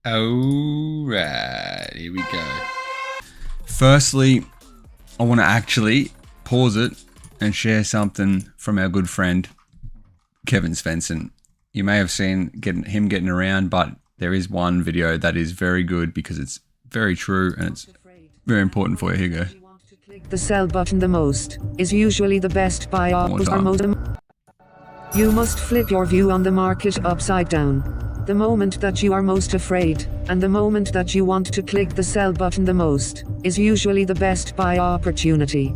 Alright, here we go. Firstly, I want to actually pause it and share something from our good friend Kevin Svensson. You may have seen him getting around, but there is one video that is very good because it's very true and it's very important for you. Here you go. The sell button the most is usually the best buy option. You must flip your view on the market upside down. The moment that you are most afraid, and the moment that you want to click the sell button the most, is usually the best buy opportunity.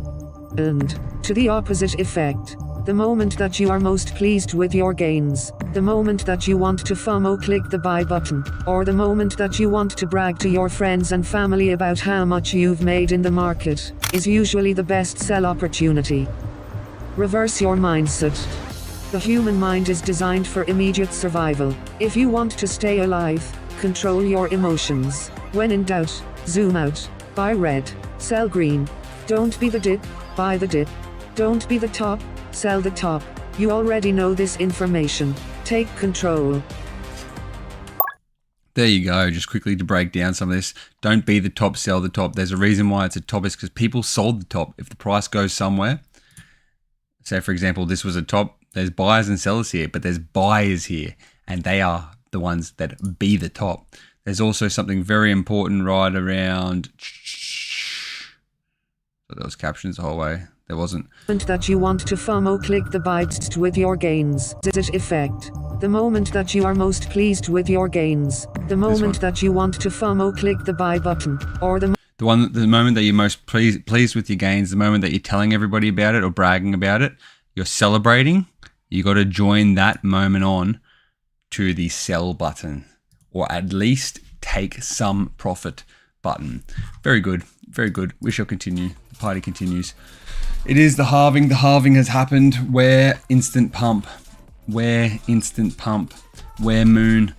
And, to the opposite effect, the moment that you are most pleased with your gains, the moment that you want to FOMO click the buy button, or the moment that you want to brag to your friends and family about how much you've made in the market, is usually the best sell opportunity. Reverse your mindset. The human mind is designed for immediate survival. If you want to stay alive, control your emotions. When in doubt, zoom out. Buy red, sell green. Don't be the dip, buy the dip. Don't be the top, sell the top. You already know this information. Take control. There you go. Just quickly to break down some of this. Don't be the top, sell the top. There's a reason why it's a top. It's because people sold the top. If the price goes somewhere, say for example, this was a top, there's buyers and sellers here, but there's buyers here, and they are the ones that be the top. There's also something very important right around. So there was captions the whole way. There wasn't. That you want to FOMO click the buy with your gains. Effect. The moment that you are most pleased with your gains. The moment that you want to FOMO click the buy button, or the moment that you're most pleased with your gains, the moment that you're telling everybody about it or bragging about it, you're celebrating. You got to join that moment on to the sell button, or at least take some profit button. Very good. Very good. We shall continue. The party continues. It is the halving. The halving has happened. Where instant pump? Where instant pump? Where moon?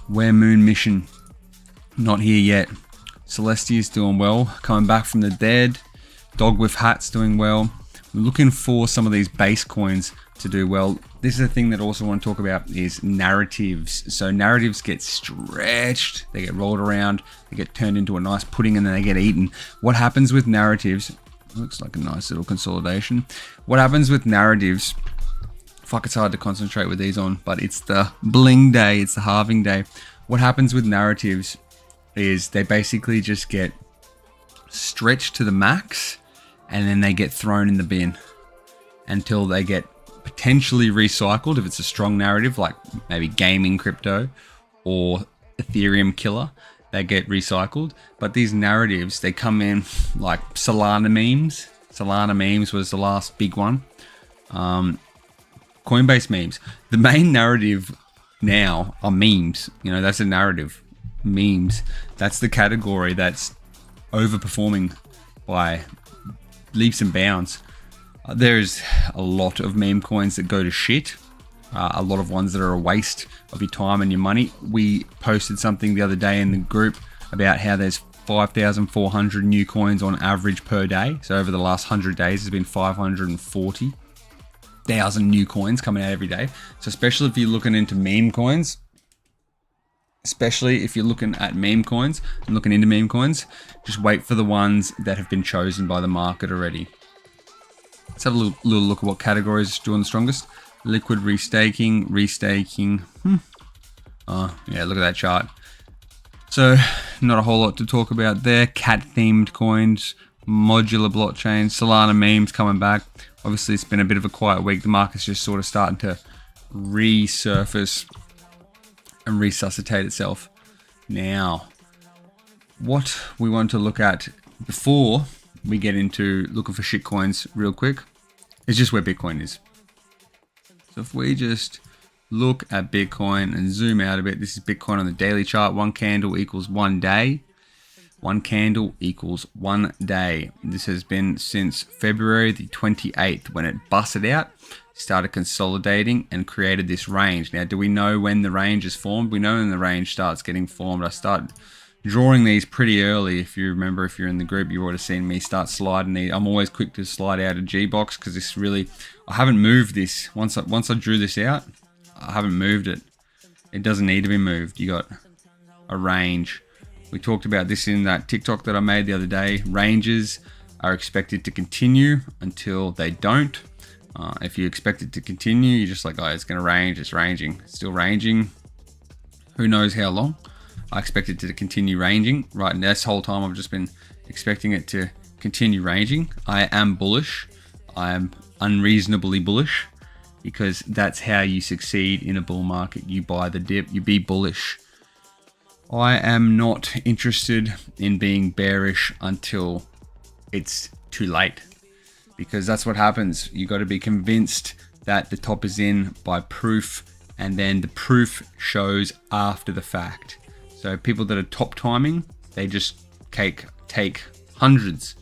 Where moon mission? Not here yet. Celestia's doing well. Coming back from the dead. Dog with hats doing well. We're looking for some of these base coins to do well. This is a thing that I also want to talk about is narratives. So narratives get stretched, they get rolled around, they get turned into a nice pudding, and then they get eaten. What happens with narratives, looks like a nice little consolidation. What happens with narratives, fuck, it's hard to concentrate with these on, but it's the bling day, it's the halving day. What happens with narratives is they basically just get stretched to the max, and then they get thrown in the bin until they get potentially recycled if it's a strong narrative, like maybe gaming crypto or Ethereum killer. They get recycled. But these narratives, they come in like Solana memes. Solana memes was the last big one. Coinbase memes. The main narrative now are memes. You know, that's a narrative. Memes. That's the category that's overperforming by leaps and bounds. There's a lot of meme coins that go to shit. A lot of ones that are a waste of your time and your money. We posted something the other day in the group about how there's 5,400 new coins on average per day. So over the last 100 days, there's been 540,000 new coins coming out every day. So especially if you're looking into meme coins, especially if you're looking at meme coins and looking into meme coins, just wait for the ones that have been chosen by the market already. Let's have a little look at what categories are doing the strongest. Liquid restaking. Oh, yeah, look at that chart. So, not a whole lot to talk about there. Cat-themed coins, modular blockchain, Solana memes coming back. Obviously, it's been a bit of a quiet week. The market's just sort of starting to resurface and resuscitate itself. Now, what we want to look at before we get into looking for shit coins real quick is just where Bitcoin is. So if we just look at Bitcoin and zoom out a bit, this is Bitcoin on the daily chart. One candle equals 1 day. One candle equals 1 day. This has been since February the 28th when it busted out, started consolidating and created this range. Now, do we know when the range is formed? We know when the range starts getting formed. I started drawing these pretty early. If you remember, if you're in the group, you would have seen me start sliding these. I'm always quick to slide out a G-box because this really, I haven't moved this. Once I drew this out, I haven't moved it. It doesn't need to be moved. You got a range. We talked about this in that TikTok that I made the other day. Ranges are expected to continue until they don't. If you expect it to continue, you're just like, oh, it's going to range, it's ranging, it's still ranging. Who knows how long? I expect it to continue ranging. Right, and this whole time I've just been expecting it to continue ranging. I am bullish. I am unreasonably bullish, because that's how you succeed in a bull market. You buy the dip, you be bullish. I am not interested in being bearish until it's too late, because that's what happens. You got to be convinced that the top is in by proof, and then the proof shows after the fact. So people that are top timing, they just take hundreds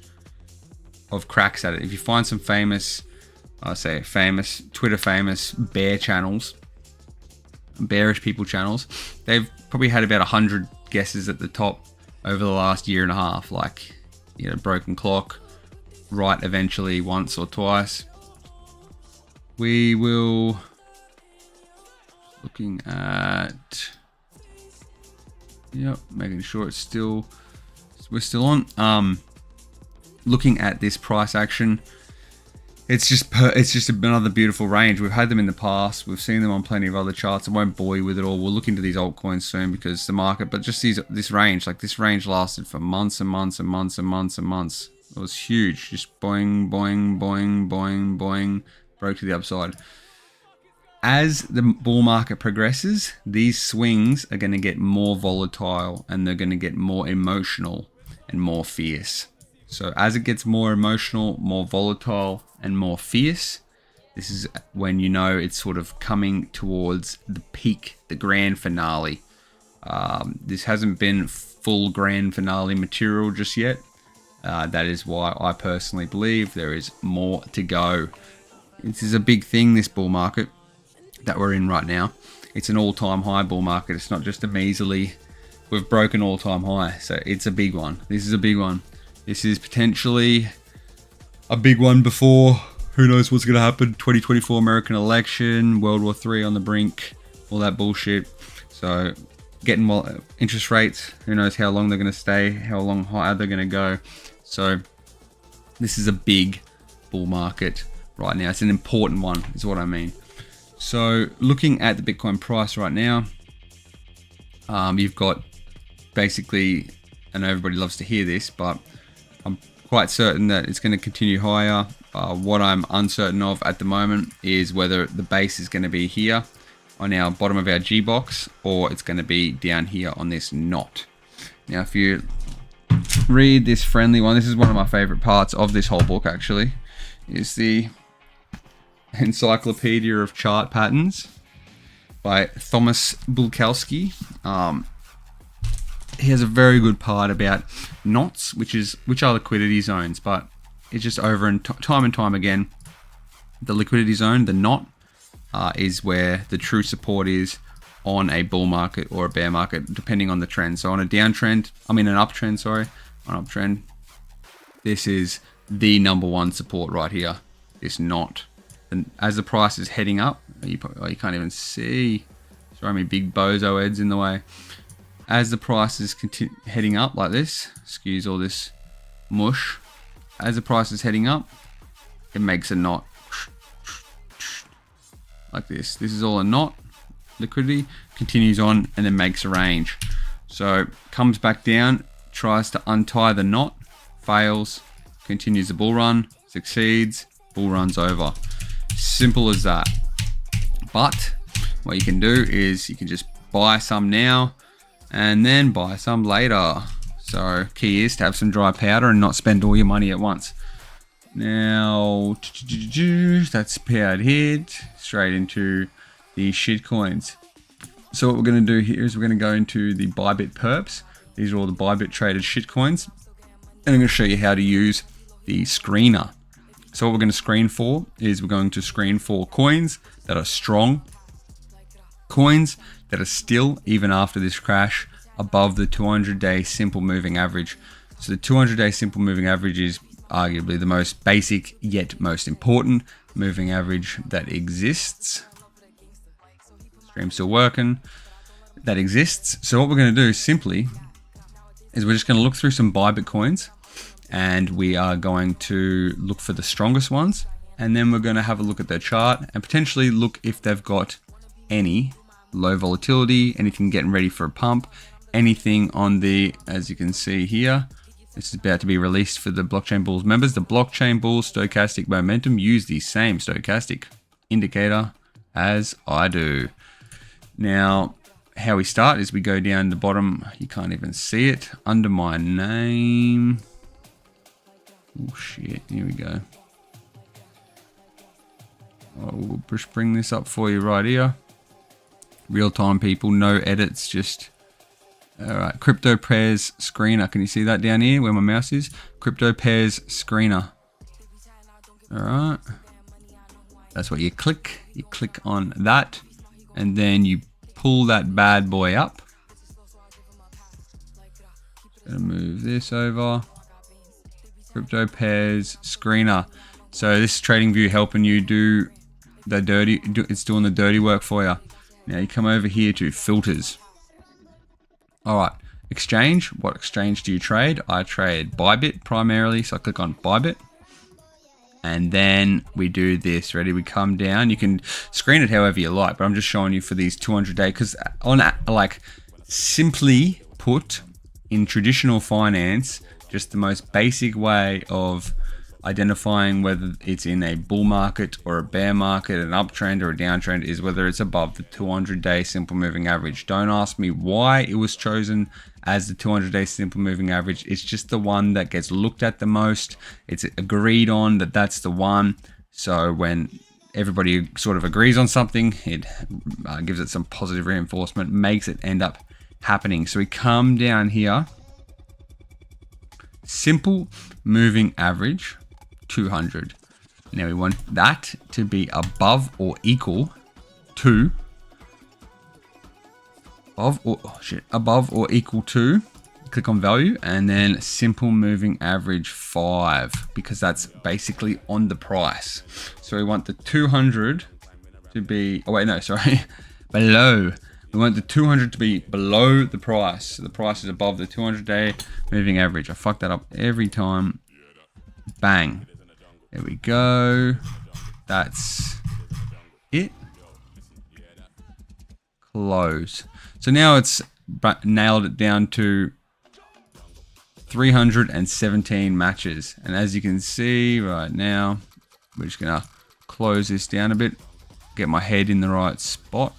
of cracks at it. If you find some famous, Twitter famous bear channels, bearish people channels, they've probably had about 100 guesses at the top over the last year and a half. Like, you know, broken clock, right eventually once or twice. We will, looking at, yep, making sure it's still, we're still on. Looking at this price action, it's just another beautiful range. We've had them in the past. We've seen them on plenty of other charts. I won't bore you with it all. We'll look into these altcoins soon, because the market, but just this range, like this range lasted for months and months and months and months and months. It was huge. Just boing, boing, boing, boing, boing, broke to the upside. As the bull market progresses, these swings are going to get more volatile, and they're going to get more emotional and more fierce. So as it gets more emotional, more volatile, and more fierce, this is when you know it's sort of coming towards the peak, the grand finale. This hasn't been full grand finale material just yet. That is why I personally believe there is more to go. This is a big thing, this bull market that we're in right now. It's an all-time high bull market. It's not just a measly, we've broken all-time high. So it's a big one. This is a big one. This is potentially a big one before, who knows what's going to happen, 2024 American election, World War III on the brink, all that bullshit. So getting more interest rates, who knows how long they're going to stay, how long higher they're going to go. So this is a big bull market right now. It's an important one, is what I mean. So looking at the Bitcoin price right now, you've got basically, I know everybody loves to hear this, but I'm quite certain that it's going to continue higher. What I'm uncertain of at the moment is whether the base is going to be here on our bottom of our G box, or it's going to be down here on this knot. Now, if you read this friendly one, this is one of my favorite parts of this whole book, actually, is the Encyclopedia of Chart Patterns by Thomas Bulkowski. He has a very good part about knots, which are liquidity zones, but it's just over and time again, the liquidity zone, the knot, is where the true support is on a bull market or a bear market, depending on the trend. So on a downtrend, an uptrend, this is the number one support right here, this knot. And as the price is heading up, you can't even see, sorry, me big bozo heads in the way. As the price is heading up like this, excuse all this mush, as the price is heading up, it makes a knot like this. This is all a knot, liquidity, continues on and then makes a range. So comes back down, tries to untie the knot, fails, continues the bull run, succeeds, bull run's over. Simple as that. But what you can do is you can just buy some now and then buy some later. So key is to have some dry powder and not spend all your money at once. Now that's powered hit straight into the shit coins. So what we're going to do here is we're going to go into the Bybit perps. These are all the Bybit traded shit coins, and I'm going to show you how to use the screener. So what we're going to screen for is we're going to screen for coins that are strong, coins that are still, even after this crash, above the 200-day simple moving average. So the 200-day simple moving average is arguably the most basic yet most important moving average that exists. Stream's still working. that exists. So what we're going to do simply is we're just going to look through some Bybit coins, and we are going to look for the strongest ones, and then we're going to have a look at their chart and potentially look if they've got any low volatility, anything getting ready for a pump, anything on the, as you can see here, this is about to be released for the Blockchain Bulls members. The Blockchain Bulls stochastic momentum use the same stochastic indicator as I do. Now, how we start is we go down the bottom. You can't even see it under my name. Oh shit, here we go. We'll just bring this up for you right here. Real time, people, no edits, just all right. Crypto pairs screener. Can you see that down here where my mouse is? Crypto pairs screener. All right. That's what you click. You click on that, and then you pull that bad boy up. Gonna move this over. Crypto pairs screener. So this is Tradingview helping you do the dirty. It's doing the dirty work for you. Now you come over here to filters. All right, exchange. What exchange do you trade? I trade Bybit primarily, so I click on Bybit. And then we do this. Ready? We come down. You can screen it however you like, but I'm just showing you for these 200-day, because on, like, simply put, in traditional finance, just the most basic way of identifying whether it's in a bull market or a bear market, an uptrend or a downtrend, is whether it's above the 200-day simple moving average. Don't ask me why it was chosen as the 200-day simple moving average. It's just the one that gets looked at the most. It's agreed on that that's the one. So when everybody sort of agrees on something, it gives it some positive reinforcement, makes it end up happening. So we come down here, simple moving average 200. Now we want that to be above or equal to above or equal to, click on value, and then simple moving average 5, because that's basically on the price. So we want the 200 to be, oh wait, no, sorry, below. We want the 200 to be below the price. So the price is above the 200-day moving average. I fuck that up every time. Bang. There we go. That's it. Close. So now it's nailed it down to 317 matches. And as you can see right now, we're just gonna close this down a bit, get my head in the right spot.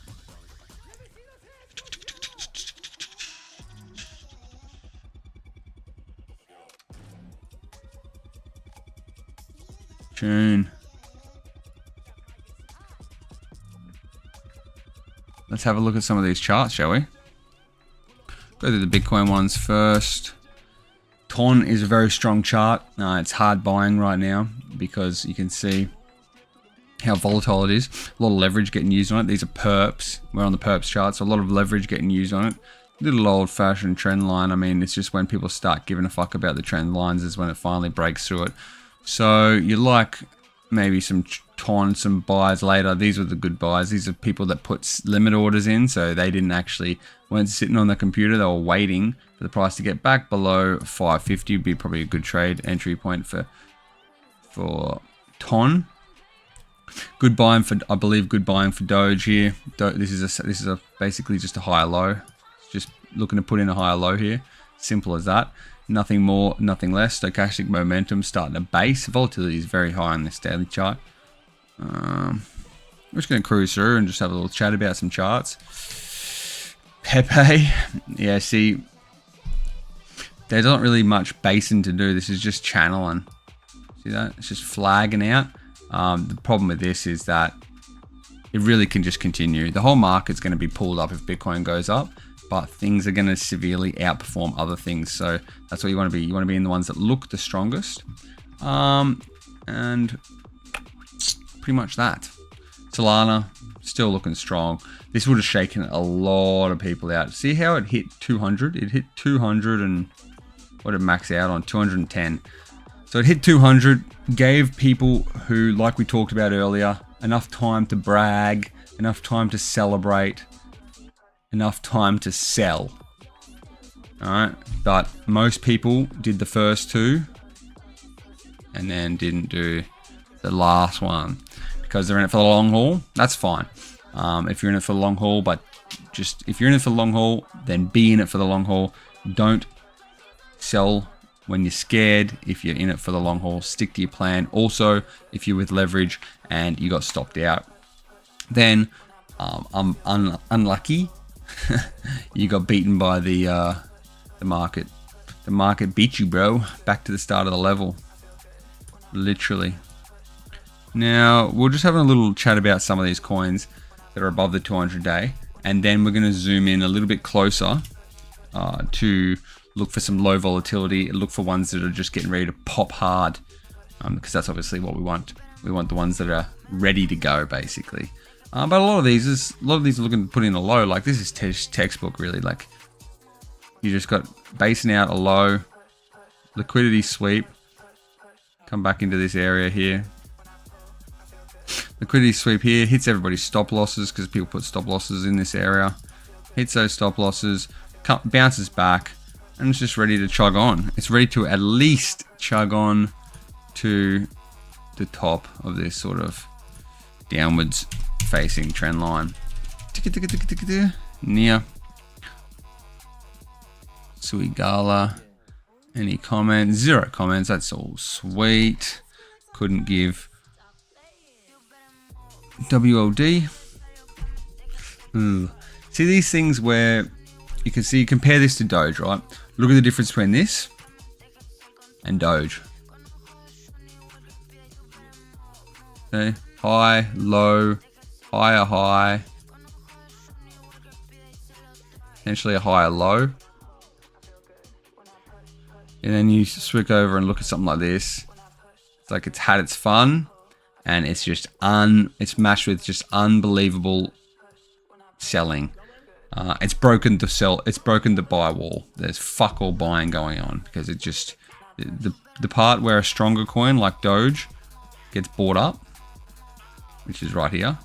Tune. Let's have a look at some of these charts, shall we? Go through the Bitcoin ones first. TON is a very strong chart. It's hard buying right now because you can see how volatile it is. A lot of leverage getting used on it. These are perps. We're on the perps chart, so a lot of leverage getting used on it. Little old-fashioned trend line. I mean, it's just when people start giving a fuck about the trend lines is when it finally breaks through it. So you like maybe some TON, some buys later. These were the good buys. These are people that put limit orders in, so they weren't sitting on the computer. They were waiting for the price to get back below 550. Would be probably a good trade entry point for TON. Good buying for, I believe, good buying for Doge here. This is basically just a higher low. Just looking to put in a higher low here. Simple as that. Nothing more, nothing less. Stochastic momentum starting to base. Volatility is very high on this daily chart. We're just going to cruise through and just have a little chat about some charts. Pepe. Yeah, see, there's not really much basing to do. This is just channeling. See that? It's just flagging out. The problem with this is that it really can just continue. The whole market's going to be pulled up if Bitcoin goes up, but things are going to severely outperform other things. So that's what you want to be. You want to be in the ones that look the strongest. And pretty much that. Solana, still looking strong. This would have shaken a lot of people out. See how it hit 200? It hit 200 and what did it max out on? 210. So it hit 200, gave people who, like we talked about earlier, enough time to brag, enough time to celebrate. enough time to sell. Alright, but most people did the first two and then didn't do the last one because they're in it for the long haul. That's fine. If you're in it for the long haul, but just if you're in it for the long haul, then be in it for the long haul. Don't sell when you're scared. If you're in it for the long haul, stick to your plan. Also, if you're with leverage and you got stopped out, then I'm unlucky. You got beaten by the market. The market beat you, bro. Back to the start of the level. Literally. Now, we're just having a little chat about some of these coins that are above the 200-day. And then we're going to zoom in a little bit closer to look for some low volatility. Look for ones that are just getting ready to pop hard. Because that's obviously what we want. We want the ones that are ready to go, basically. But a lot of these are looking to put in a low. Like, this is textbook, really. Like, you just got basing out a low, liquidity sweep, come back into this area here. Liquidity sweep here, hits everybody's stop losses because people put stop losses in this area. Hits those stop losses, bounces back, and it's just ready to chug on. It's ready to at least chug on to the top of this sort of downwards facing trend line. Near. Sweet Gala. Any comments? 0 comments. That's all sweet. Couldn't give. WOD. Ooh. See these things where you can see, compare this to Doge, right? Look at the difference between this and Doge. Okay. High, low, higher high. Potentially a higher low. And then you switch over and look at something like this. It's like it's had its fun, and it's just it's matched with just unbelievable selling. It's broken the sell. It's broken the buy wall. There's fuck all buying going on because it just the part where a stronger coin like Doge gets bought up, which is right here.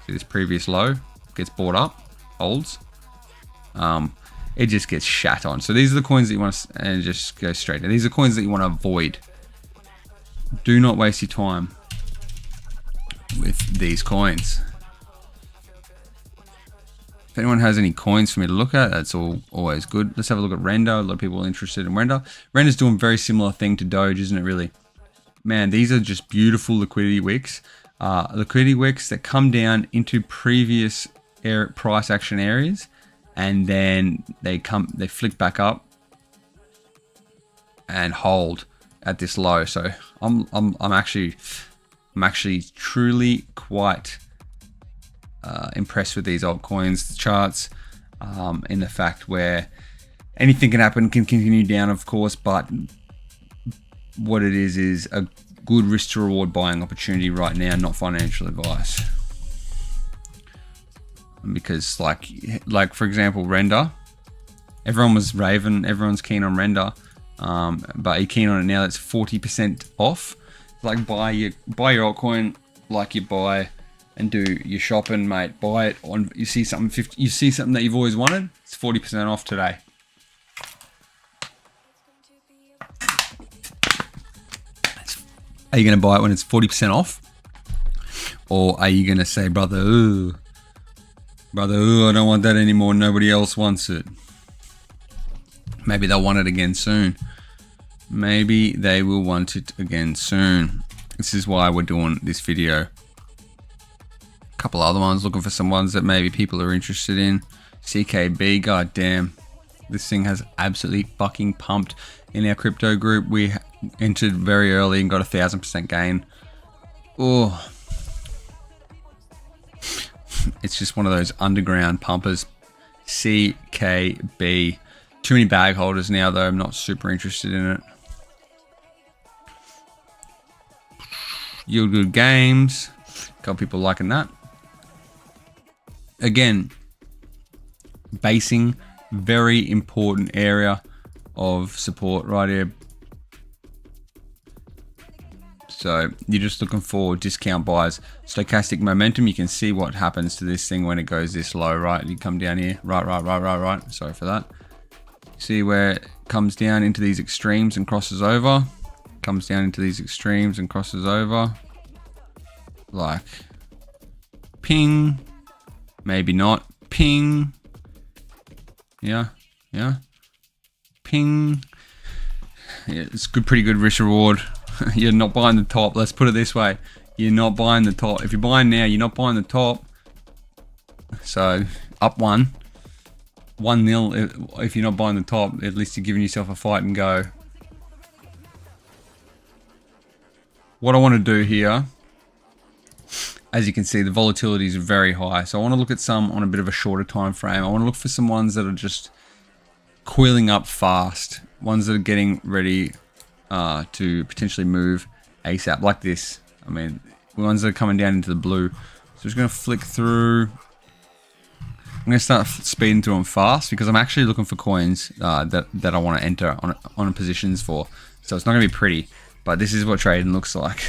See this previous low gets bought up, holds. It just gets shat on. So these are the coins that you want to, and just go straight. And these are coins that you want to avoid. Do not waste your time with these coins. If anyone has any coins for me to look at, that's always good. Let's have a look at Render. A lot of people are interested in Render. Render's doing a very similar thing to Doge, isn't it really? Man, these are just beautiful liquidity wicks. Liquidity wicks that come down into previous price action areas. And then they flick back up and hold at this low. So I'm actually truly quite impressed with these altcoins charts, in the fact where anything can happen, can continue down, of course, but what it is a good risk to reward buying opportunity right now, not financial advice. Because like for example, Render, everyone was raving, everyone's keen on Render, but you're keen on it now. That's 40% off. Like buy your altcoin like you buy and do your shopping, mate. Buy it on. You see something that you've always wanted. It's 40% off today. Are you going to buy it when it's 40% off, or are you going to say, brother, ooh, I don't want that anymore. Nobody else wants it. Maybe they'll want it again soon. Maybe they will want it again soon. This is why we're doing this video. A couple other ones, looking for some ones that maybe people are interested in. CKB, goddamn. This thing has absolutely fucking pumped. In our crypto group, we entered very early and got 1,000% gain. Oh. It's just one of those underground pumpers. CKB. Too many bag holders now, though. I'm not super interested in it. Yield good games. A couple people liking that. Again, basing, very important area of support right here. So you're just looking for discount buys. Stochastic momentum, you can see what happens to this thing when it goes this low, right? You come down here, right. Sorry for that. See where it comes down into these extremes and crosses over. Comes down into these extremes and crosses over. Like, ping. Maybe not. Ping. Yeah. Ping. Yeah, it's good, pretty good risk reward. You're not buying the top. Let's put it this way. You're not buying the top. If you're buying now, you're not buying the top. So, up 1-0. If you're not buying the top, at least you're giving yourself a fight and go. What I want to do here, as you can see, the volatility is very high. So I want to look at some on a bit of a shorter time frame. I want to look for some ones that are just coiling up fast. Ones that are getting ready to potentially move ASAP, like this. I mean, the ones that are coming down into the blue. So just going to flick through. I'm going to start speeding through them fast because I'm actually looking for coins that I want to enter on positions for. So it's not going to be pretty, but this is what trading looks like.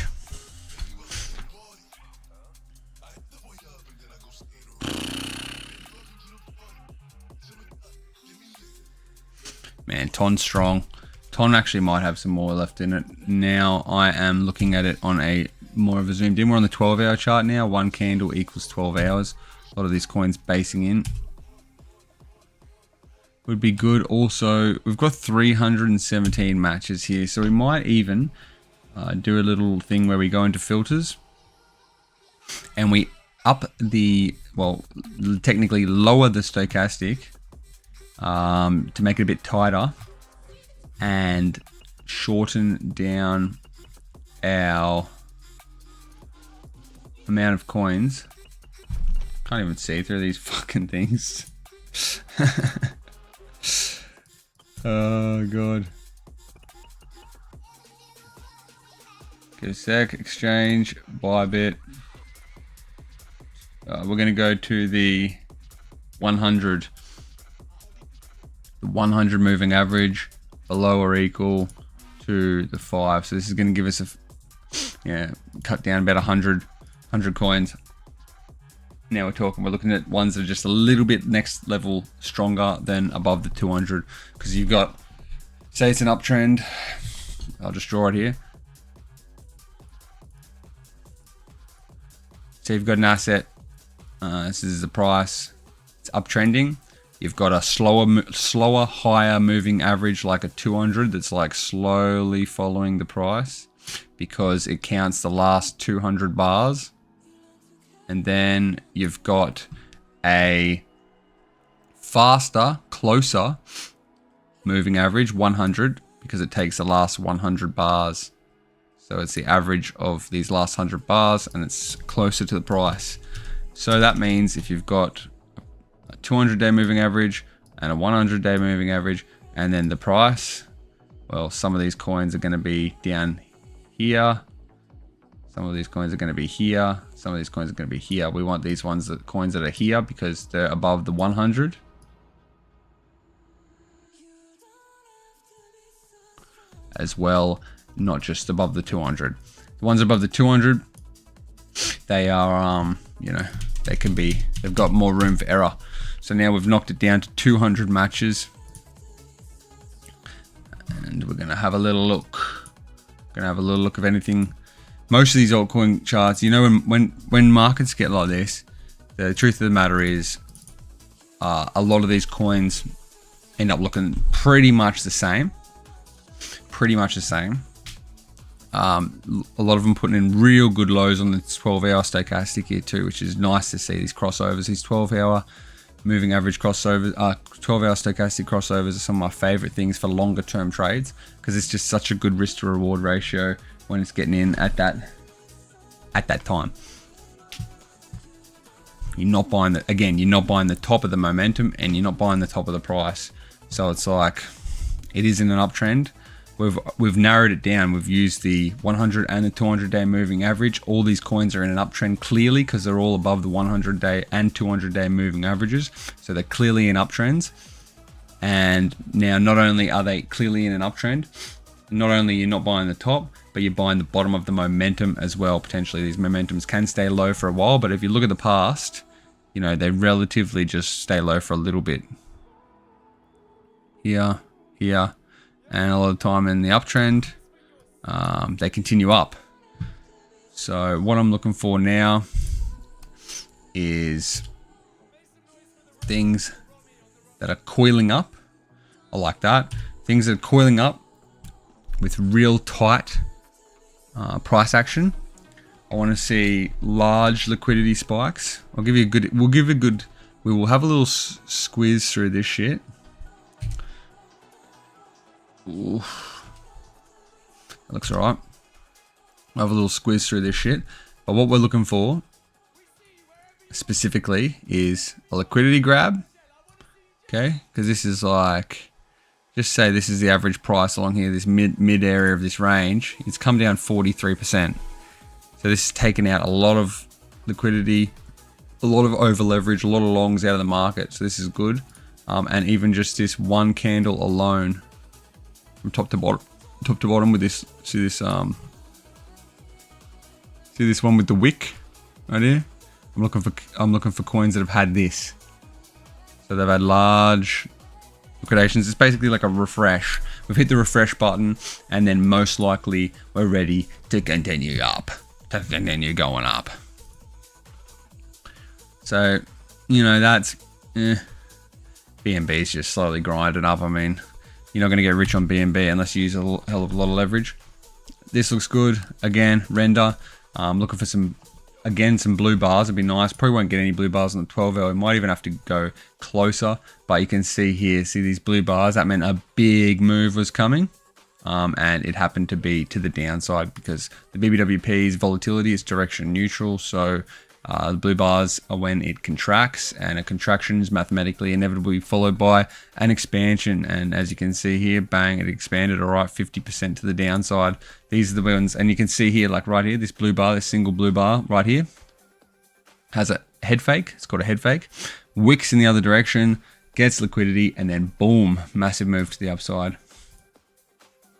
Man, Ton's strong. Ton actually might have some more left in it. Now I am looking at it on a more of a zoomed in. We're on the 12-hour chart now. One candle equals 12 hours. A lot of these coins basing in. Would be good. Also, we've got 317 matches here. So we might even do a little thing where we go into filters. And we up the, well, technically lower the stochastic. To make it a bit tighter and shorten down our amount of coins. Can't even see through these fucking things. Oh god. Give a sec. Exchange, Bybit. We're gonna go to the 100. The 100 moving average below or equal to the 5. So this is going to give us a cut down about 100 coins. Now we're looking at ones that are just a little bit next level stronger than above the 200, because you've got, say it's an uptrend. I'll just draw it here. So you've got an asset. This is the price. It's uptrending. You've got a slower, higher moving average like a 200 that's like slowly following the price because it counts the last 200 bars. And then you've got a faster, closer moving average, 100, because it takes the last 100 bars. So it's the average of these last 100 bars and it's closer to the price. So that means if you've got 200-day moving average and a 100-day moving average, and then the price, well, some of these coins are going to be down here, some of these coins are going to be here, some of these coins are going to be here. We want these coins that are here because they're above the 100. As well, not just above the 200. The ones above the 200, they are they've got more room for error. So now we've knocked it down to 200 matches. And we're going to have a little look. Of anything. Most of these altcoin charts, when markets get like this, the truth of the matter is a lot of these coins end up looking pretty much the same. A lot of them putting in real good lows on the 12-hour stochastic here too, which is nice to see these crossovers. These 12-hour moving average crossovers, 12-hour stochastic crossovers are some of my favorite things for longer term trades because it's just such a good risk to reward ratio when it's getting in at that time. You're not buying the top of the momentum and you're not buying the top of the price. So it's like, it is in an uptrend. We've narrowed it down. We've used the 100 and the 200-day moving average. All these coins are in an uptrend clearly because they're all above the 100-day and 200-day moving averages. So they're clearly in uptrends. And now not only are they clearly in an uptrend, not only you're not buying the top, but you're buying the bottom of the momentum as well. Potentially these momentums can stay low for a while, but if you look at the past, you know, they relatively just stay low for a little bit. Here, and a lot of the time in the uptrend, they continue up. So what I'm looking for now is things that are coiling up. I like that. Things that are coiling up with real tight price action. I want to see large liquidity spikes. I'll give you a good. We will have a little squeeze through this shit. Ooh, that looks alright. We'll have a little squeeze through this shit. But what we're looking for specifically is a liquidity grab. Okay, because this is like, just say this is the average price along here, this mid area of this range. It's come down 43%. So this has taken out a lot of liquidity, a lot of over leverage, a lot of longs out of the market. So this is good. And even just this one candle alone, from top to bottom with this, see this one with the wick right here. I'm looking for coins that have had this. So they've had large liquidations. It's basically like a refresh. We've hit the refresh button, and then most likely we're ready to continue up, to continue going up. So, you know, that's BNB is just slowly grinding up. I mean, you're not going to get rich on BNB unless you use a hell of a lot of leverage. This looks good. Again, render. Looking for some blue bars would be nice. Probably won't get any blue bars on the 12 hour. Might even have to go closer, but you can see here, see these blue bars? That meant a big move was coming. And it happened to be to the downside because the BBWP's volatility is direction neutral. So the blue bars are when it contracts, and a contraction is mathematically inevitably followed by an expansion. And as you can see here, bang, it expanded, all right, 50% to the downside. These are the ones, and you can see here, like right here, this blue bar, this single blue bar right here has a head fake. It's called a head fake. Wicks in the other direction, gets liquidity, and then boom, massive move to the upside.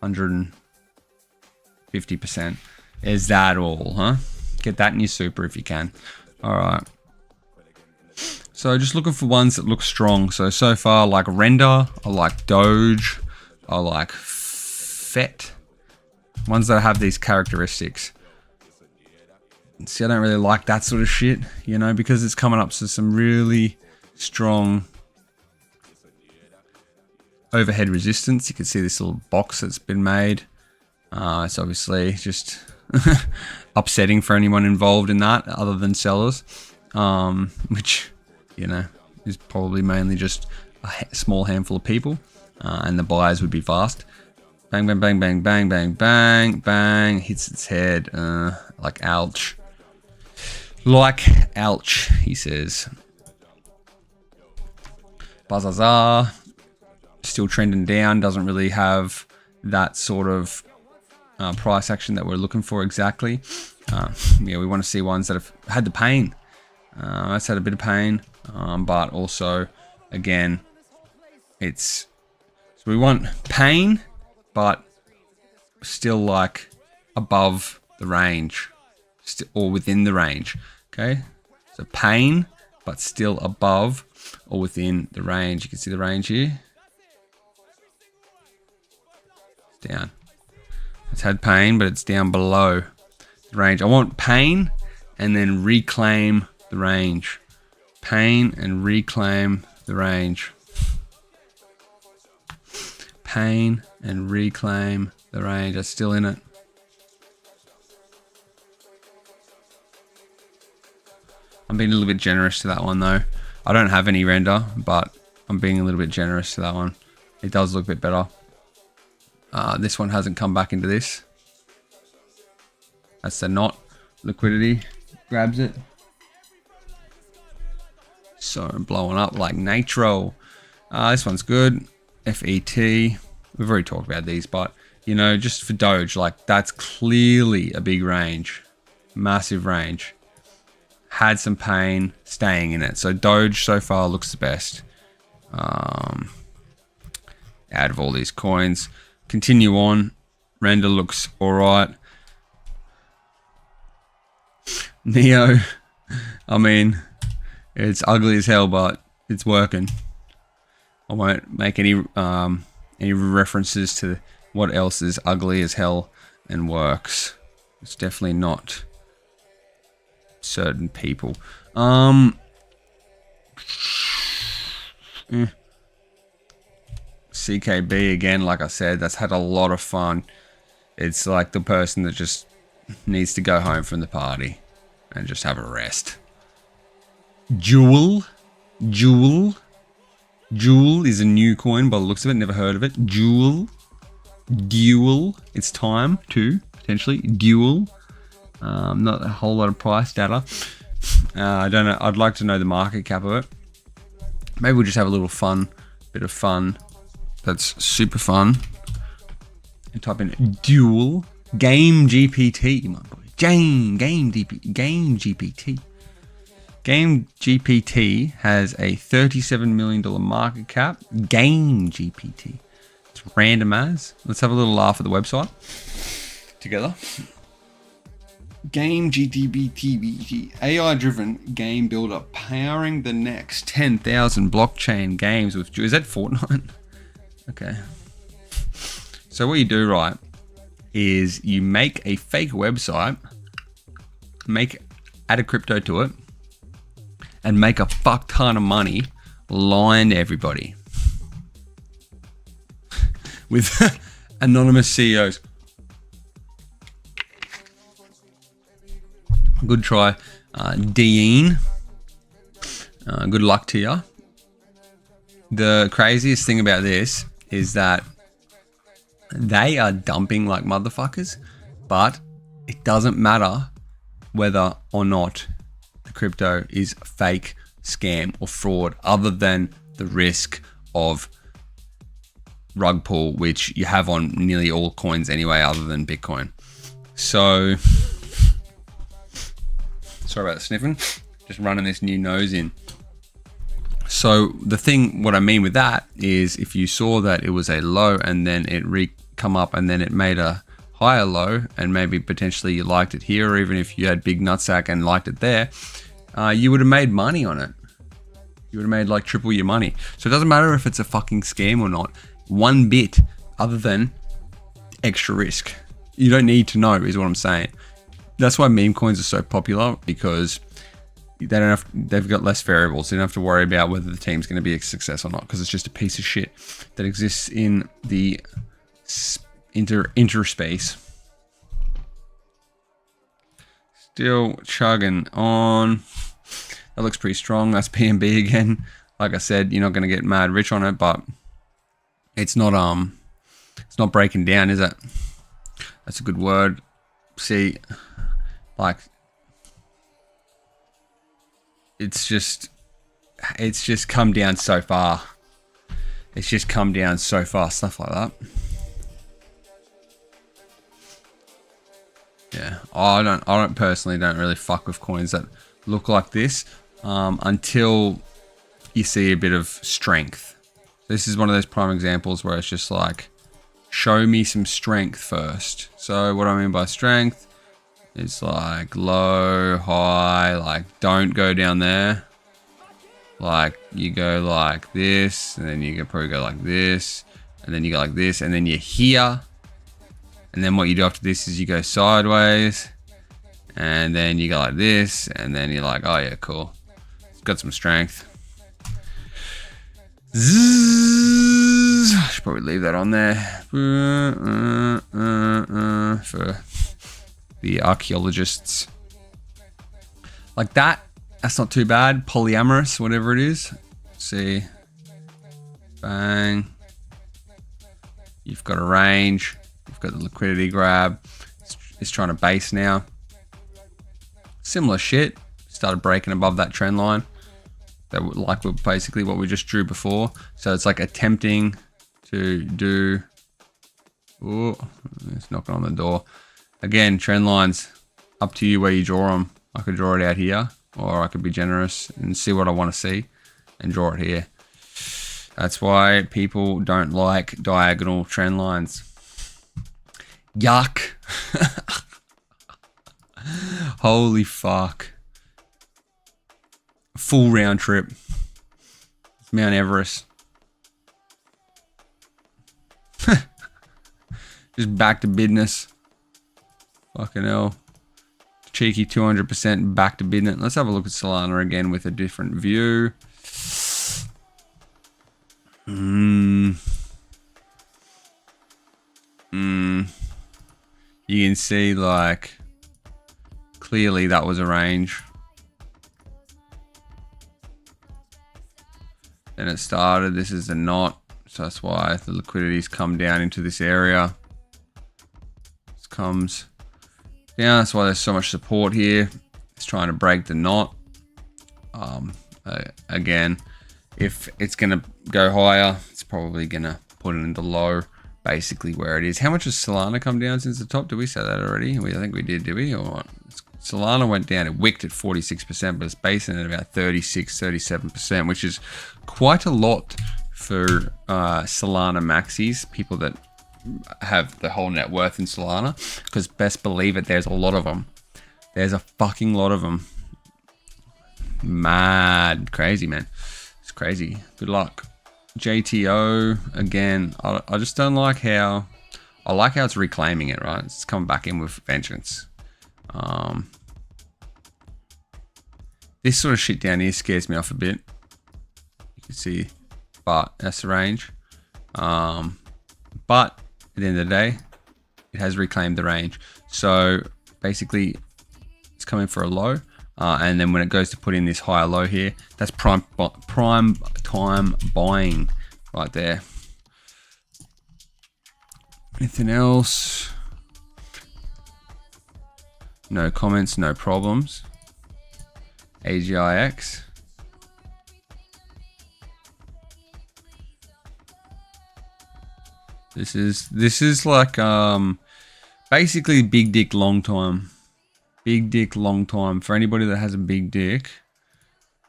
150%. Is that all, huh? Get that in your super if you can. All right. So just looking for ones that look strong. So far, like Render, I like Doge, I like FET. Ones that have these characteristics. See, I don't really like that sort of shit, you know, because it's coming up to some really strong overhead resistance. You can see this little box that's been made. It's obviously just upsetting for anyone involved in that other than sellers, which, you know, is probably mainly just a small handful of people, and the buyers would be vast. Bang, bang, bang, bang, bang, bang, bang, bang, hits its head, like ouch. Like ouch, he says. Bazaar, still trending down, doesn't really have that sort of price action that we're looking for exactly. Yeah, we want to see ones that have had the pain. It's had a bit of pain, but also, again, so we want pain, but still like above the range, or within the range. Okay, so pain, but still above or within the range. You can see the range here. It's down. It's had pain, but it's down below the range. I want pain and then reclaim the range. Pain and reclaim the range. Pain and reclaim the range. That's still in it. I'm being a little bit generous to that one though. I don't have any render, but I'm being a little bit generous to that one. It does look a bit better. This one hasn't come back into this. That's the knot. Liquidity grabs it. So blowing up like nitro. This one's good. FET. We've already talked about these, but you know, just for Doge, like that's clearly a big range. Massive range. Had some pain, staying in it. So Doge so far looks the best. Out of all these coins. Continue on. Render looks alright. Neo, I mean, it's ugly as hell, but it's working. I won't make any references to what else is ugly as hell and works. It's definitely not certain people. CKB again, like I said, that's had a lot of fun. It's like the person that just needs to go home from the party and just have a rest. Jewel is a new coin by the looks of it. Never heard of it. Duel. It's time to potentially duel. Not a whole lot of price data. I don't know. I'd like to know the market cap of it. Maybe we'll just have a little bit of fun. That's super fun. And type in duel game GPT, my boy. Game GPT. Game GPT has a $37 million market cap. Game GPT. It's random as. Let's have a little laugh at the website together. Game GPT, AI-driven game builder powering the next 10,000 blockchain games with. Is that Fortnite? Okay. So what you do, right, is you make a fake website, add a crypto to it, and make a fuck ton of money lying to everybody with anonymous CEOs. Good try, Dean. Good luck to you. The craziest thing about this is that they are dumping like motherfuckers, but it doesn't matter whether or not the crypto is fake, scam, or fraud, other than the risk of rug pull, which you have on nearly all coins anyway, other than Bitcoin. So, sorry about the sniffing, just running this new nose in. So what I mean with that is if you saw that it was a low and then it come up and then it made a higher low and maybe potentially you liked it here, or even if you had big nutsack and liked it there, you would have made money on it. You would have made like triple your money. So it doesn't matter if it's a fucking scam or not, one bit other than extra risk. You don't need to know is what I'm saying. That's why meme coins are so popular, because they've got less variables. They don't have to worry about whether the team's going to be a success or not, because it's just a piece of shit that exists in the interspace. Still chugging on. That looks pretty strong. That's PNB again. Like I said, you're not going to get mad rich on it, but it's not breaking down, is it? That's a good word. See, like, it's just come down so far. It's just come down so far, stuff like that. Yeah, I don't personally don't really fuck with coins that look like this until you see a bit of strength. This is one of those prime examples where it's just like, show me some strength first. So what I mean by strength, it's like low, high, like don't go down there. Like you go like this, and then you can probably go like this, and then you go like this, and then you're here. And then what you do after this is you go sideways, and then you go like this, and then you're like, oh yeah, cool. It's got some strength. Zzz. I should probably leave that on there for the archaeologists. Like that, that's not too bad. Polyamorous, whatever it is. See, bang. You've got a range. You've got the liquidity grab. It's trying to base now. Similar shit. Started breaking above that trend line. That like basically what we just drew before. So it's like attempting to do. Oh, it's knocking on the door. Again, trend lines, up to you where you draw them. I could draw it out here, or I could be generous and see what I want to see and draw it here. That's why people don't like diagonal trend lines. Yuck. Holy fuck. Full round trip. Mount Everest. Just back to business. Fucking hell. Cheeky 200% back to business. Let's have a look at Solana again with a different view. You can see, like, clearly that was a range. Then it started. This is a knot. So that's why the liquidity's come down into this area. This comes down. That's why there's so much support here. It's trying to break the knot. Again, if it's going to go higher, it's probably going to put it into low, basically where it is. How much has Solana come down since the top? Did we say that already? I think we did we? Or what? Solana went down. It wicked at 46%, but it's basing at about 36, 37%, which is quite a lot for Solana maxis, people that have the whole net worth in Solana, because best believe it, there's a lot of them. There's a fucking lot of them. Mad. Crazy, man. It's crazy. Good luck. JTO, again, I just don't like how... I like how it's reclaiming it, right? It's coming back in with vengeance. This sort of shit down here scares me off a bit. You can see, but that's the range. But at the end of the day, it has reclaimed the range. So basically, it's coming for a low. And then when it goes to put in this higher low here, that's prime time buying right there. Anything else? No comments, no problems. AGIX. This is like basically big dick long time. Big dick long time. For anybody that has a big dick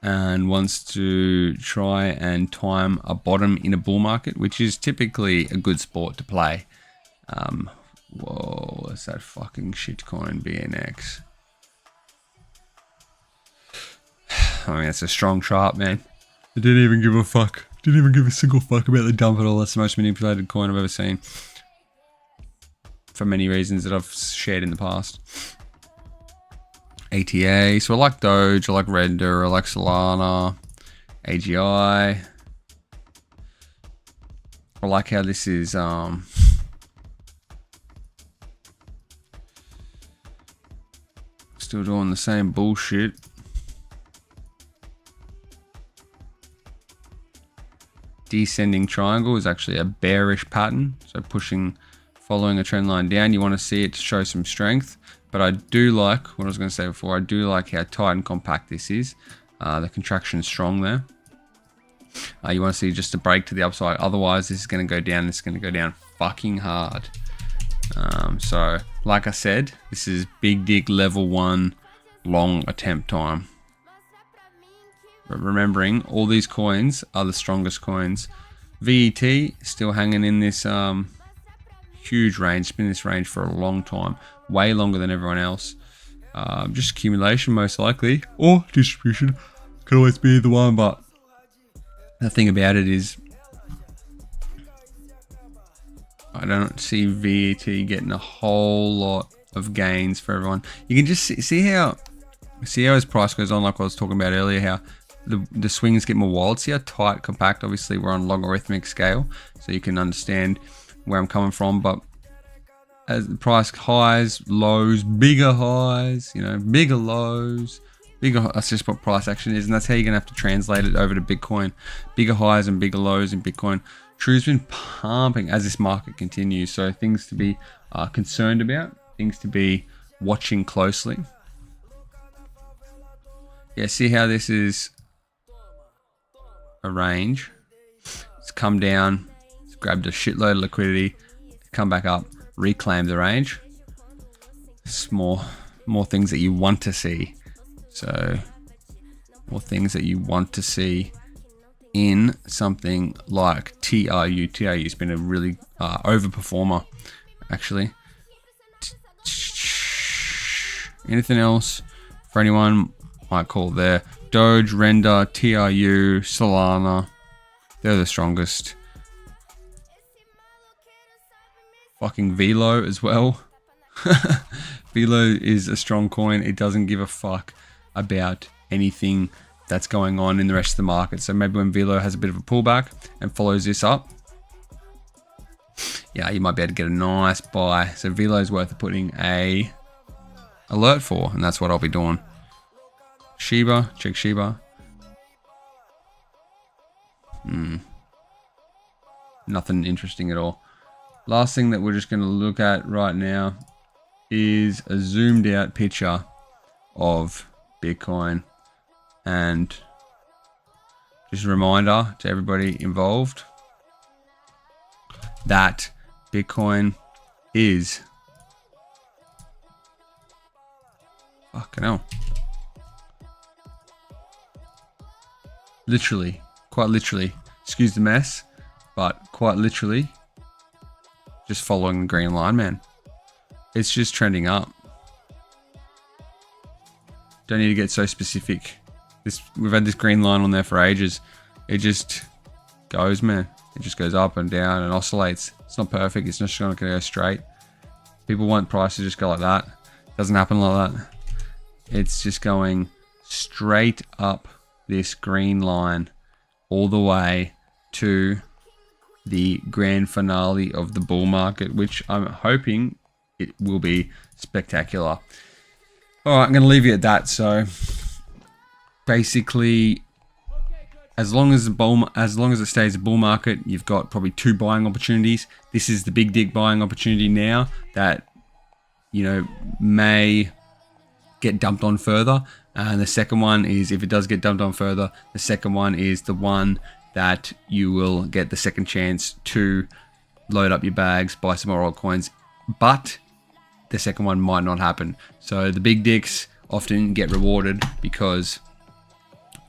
and wants to try and time a bottom in a bull market, which is typically a good sport to play. Whoa, what's that fucking shitcoin BNX? I mean, it's a strong chart, man. I didn't even give a fuck. Didn't even give a single fuck about the dump at all. That's the most manipulated coin I've ever seen. For many reasons that I've shared in the past. ATA. So I like Doge, I like Render, I like Solana, AGI. I like how this is still doing the same bullshit. Descending triangle is actually a bearish pattern, so pushing, following a trend line down. You want to see it to show some strength, but I do like what I was going to say before. I do like how tight and compact this is. The contraction is strong there. You want to see just a break to the upside. Otherwise, this is going to go down. It's going to go down fucking hard. So, like I said, this is big dig level 1 long attempt time. But remembering, all these coins are the strongest coins. VET still hanging in this huge range. It's been in this range for a long time, way longer than everyone else. Just accumulation most likely, or distribution. Could always be either one, but the thing about it is I don't see VET getting a whole lot of gains for everyone. You can just see how his price goes on, like I was talking about earlier, how the swings get more wild. See how tight, compact. Obviously, we're on logarithmic scale, so you can understand where I'm coming from. But as the price highs, lows, bigger highs, bigger lows, that's just what price action is, and that's how you're gonna have to translate it over to Bitcoin. Bigger highs and bigger lows in Bitcoin. True's been pumping as this market continues, so things to be concerned about, things to be watching closely. Yeah, see how this is a range. It's come down, it's grabbed a shitload of liquidity, come back up, reclaim the range. It's more things that you want to see. So more things that you want to see in something like TRU. TRU's been a really overperformer, actually. Anything else for anyone? Might call there. Doge, Render, TRU, Solana. They're the strongest. Fucking Velo as well. Velo is a strong coin. It doesn't give a fuck about anything that's going on in the rest of the market. So maybe when Velo has a bit of a pullback and follows this up, yeah, you might be able to get a nice buy. So Velo is worth putting a alert for, and that's what I'll be doing. Shiba, check Shiba. Nothing interesting at all. Last thing that we're just going to look at right now is a zoomed out picture of Bitcoin, and just a reminder to everybody involved that Bitcoin is fucking hell. Literally, quite literally, excuse the mess, but quite literally just following the green line, man. It's just trending up. Don't need to get so specific. We've had this green line on there for ages. It just goes, man. It just goes up and down and oscillates. It's not perfect. It's just not going to go straight. People want price to just go like that. It doesn't happen like that. It's just going straight up this green line all the way to the grand finale of the bull market, which I'm hoping it will be spectacular. All right, I'm going to leave you at that. So basically, as long as it stays a bull market, you've got probably 2 buying opportunities. This is the big dick buying opportunity now that, you know, may get dumped on further. And the second one is, if it does get dumped on further, the second one is the one that you will get the second chance to load up your bags, buy some more altcoins, but the second one might not happen. So the big dicks often get rewarded because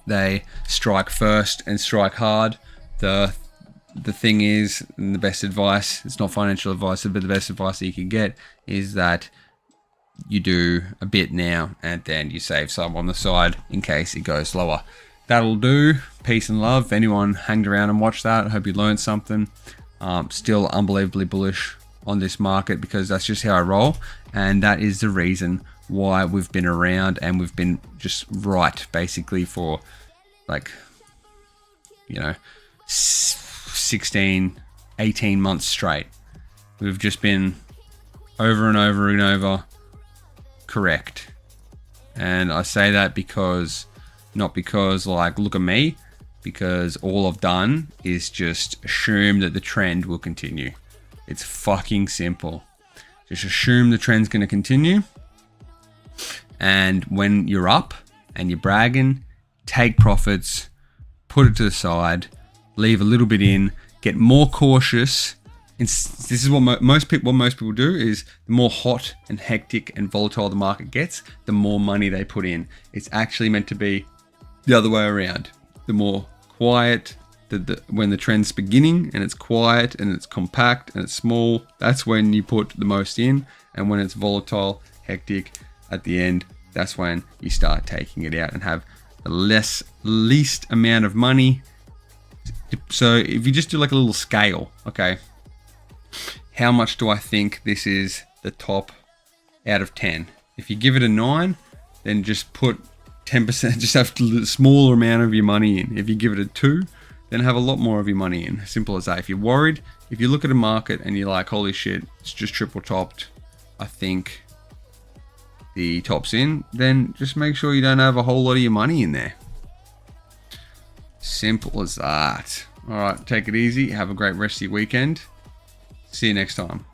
they strike first and strike hard. The thing is, and the best advice, it's not financial advice, but the best advice that you can get is that you do a bit now and then you save some on the side in case it goes lower. That'll do. Peace and love. If anyone hanged around and watched that, I hope you learned something. Still unbelievably bullish on this market because that's just how I roll, and that is the reason why we've been around and we've been just right basically for, like, you know, 16, 18 months straight. We've just been over and over and over correct. And I say that because, not because like, look at me, because all I've done is just assume that the trend will continue. It's fucking simple. Just assume the trend's going to continue. And when you're up and you're bragging, take profits, put it to the side, leave a little bit in, get more cautious. This is what most people do is, the more hot and hectic and volatile the market gets, the more money they put in. It's actually meant to be the other way around. The more quiet, when the trend's beginning and it's quiet and it's compact and it's small, that's when you put the most in. And when it's volatile, hectic at the end, that's when you start taking it out and have the least amount of money. So if you just do like a little scale, okay, how much do I think this is the top out of 10? If you give it a 9, then just put 10%, just have a smaller amount of your money in. If you give it a 2, then have a lot more of your money in. Simple as that. If you're worried, if you look at a market and you're like, holy shit, it's just triple topped, I think the top's in, then just make sure you don't have a whole lot of your money in there. Simple as that. All right, take it easy. Have a great rest of your weekend. See you next time.